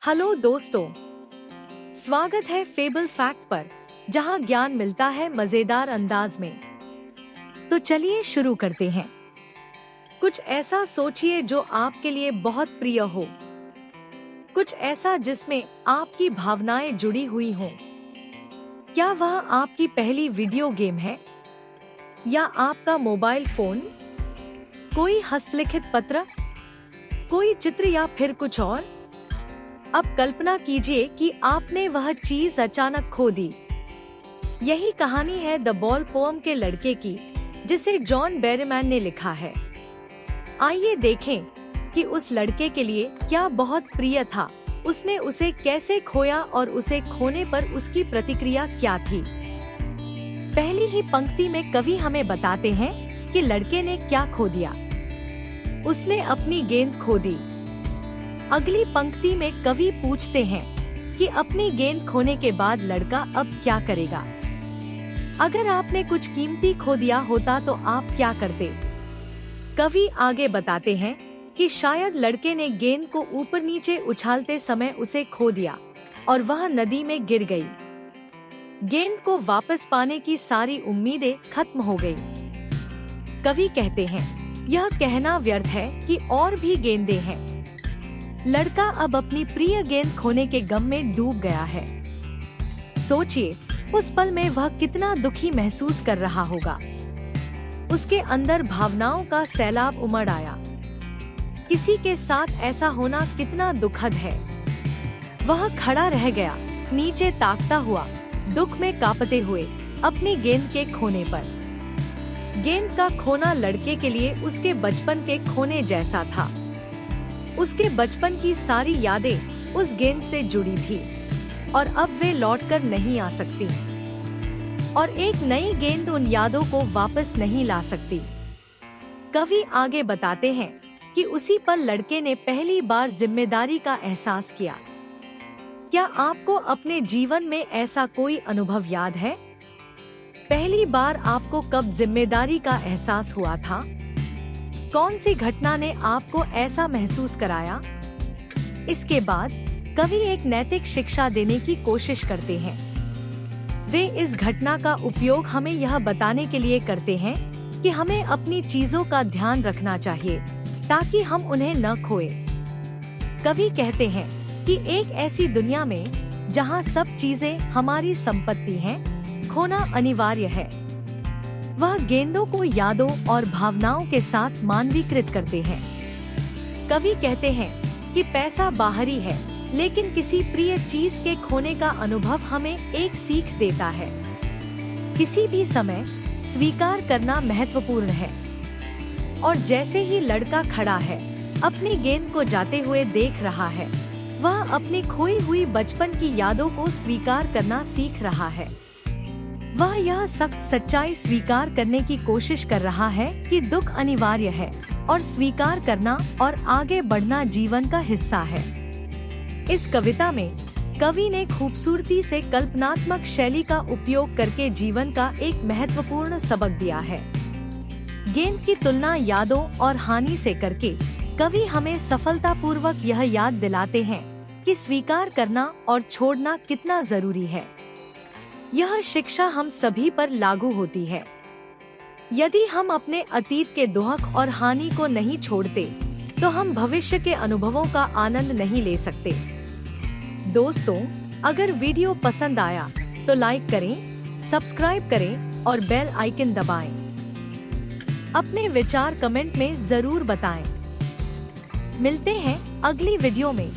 Hello दोस्तों, स्वागत है फेबल फैक्ट पर, जहां ज्ञान मिलता है मजेदार अंदाज में। तो चलिए शुरू करते हैं। कुछ ऐसा सोचिए जो आपके लिए बहुत प्रिय हो, कुछ ऐसा जिसमें आपकी भावनाएं जुड़ी हुई हों। क्या वह आपकी पहली वीडियो गेम है या आपका मोबाइल फोन, कोई हस्तलिखित पत्र, कोई चित्र या फिर कुछ और? अब कल्पना कीजिए कि आपने वह चीज अचानक खो दी। यही कहानी है द बॉल पोएम के लड़के की, जिसे जॉन बेरमैन ने लिखा है। आइए देखें कि उस लड़के के लिए क्या बहुत प्रिय था, उसने उसे कैसे खोया और उसे खोने पर उसकी प्रतिक्रिया क्या थी। पहली ही पंक्ति में कवि हमें बताते हैं कि लड़के ने क्या खो दिया। उसने अपनी गेंद खो दी। अगली पंक्ति में कवि पूछते हैं कि अपनी गेंद खोने के बाद लड़का अब क्या करेगा। अगर आपने कुछ कीमती खो दिया होता तो आप क्या करते? कवि आगे बताते हैं कि शायद लड़के ने गेंद को ऊपर नीचे उछालते समय उसे खो दिया और वह नदी में गिर गई। गेंद को वापस पाने की सारी उम्मीदें खत्म हो गई। कवि कहते हैं, यह कहना व्यर्थ है कि और भी गेंदें हैं। लड़का अब अपनी प्रिय गेंद खोने के गम में डूब गया है। सोचिए, उस पल में वह कितना दुखी महसूस कर रहा होगा। उसके अंदर भावनाओं का सैलाब उमड़ आया। किसी के साथ ऐसा होना कितना दुखद है। वह खड़ा रह गया, नीचे ताकता हुआ, दुख में कांपते हुए, अपनी गेंद के खोने पर। गेंद का खोना लड़के के लिए उसके बचपन के खोने जैसा था। उसके बचपन की सारी यादें उस गेंद से जुड़ी थी और अब वे लौटकर नहीं आ सकती, और एक नई गेंद उन यादों को वापस नहीं ला सकती। कवि आगे बताते हैं कि उसी पल लड़के ने पहली बार जिम्मेदारी का एहसास किया। क्या आपको अपने जीवन में ऐसा कोई अनुभव याद है? पहली बार आपको कब जिम्मेदारी का एहसास हुआ था? कौन सी घटना ने आपको ऐसा महसूस कराया? इसके बाद कवि एक नैतिक शिक्षा देने की कोशिश करते हैं। वे इस घटना का उपयोग हमें यह बताने के लिए करते हैं कि हमें अपनी चीजों का ध्यान रखना चाहिए ताकि हम उन्हें न खोए। कवि कहते हैं कि एक ऐसी दुनिया में जहां सब चीजें हमारी संपत्ति हैं, खोना अनिवार्य है। वह गेंदों को यादों और भावनाओं के साथ मानवीकृत करते हैं। कवि कहते हैं कि पैसा बाहरी है, लेकिन किसी प्रिय चीज के खोने का अनुभव हमें एक सीख देता है। किसी भी समय स्वीकार करना महत्वपूर्ण है। और जैसे ही लड़का खड़ा है, अपनी गेंद को जाते हुए देख रहा है, वह अपनी खोई हुई बचपन की यादों को स्वीकार करना सीख रहा है। वह यह सख्त सच्चाई स्वीकार करने की कोशिश कर रहा है कि दुख अनिवार्य है और स्वीकार करना और आगे बढ़ना जीवन का हिस्सा है। इस कविता में कवि ने खूबसूरती से कल्पनात्मक शैली का उपयोग करके जीवन का एक महत्वपूर्ण सबक दिया है। गेंद की तुलना यादों और हानि से करके कवि हमें सफलतापूर्वक यह याद दिलाते हैं कि स्वीकार करना और छोड़ना कितना जरूरी है। यह शिक्षा हम सभी पर लागू होती है। यदि हम अपने अतीत के दुख और हानि को नहीं छोड़ते, तो हम भविष्य के अनुभवों का आनंद नहीं ले सकते। दोस्तों, अगर वीडियो पसंद आया तो लाइक करें, सब्सक्राइब करें और बेल आइकन दबाएं। अपने विचार कमेंट में जरूर बताएं। मिलते हैं अगली वीडियो में।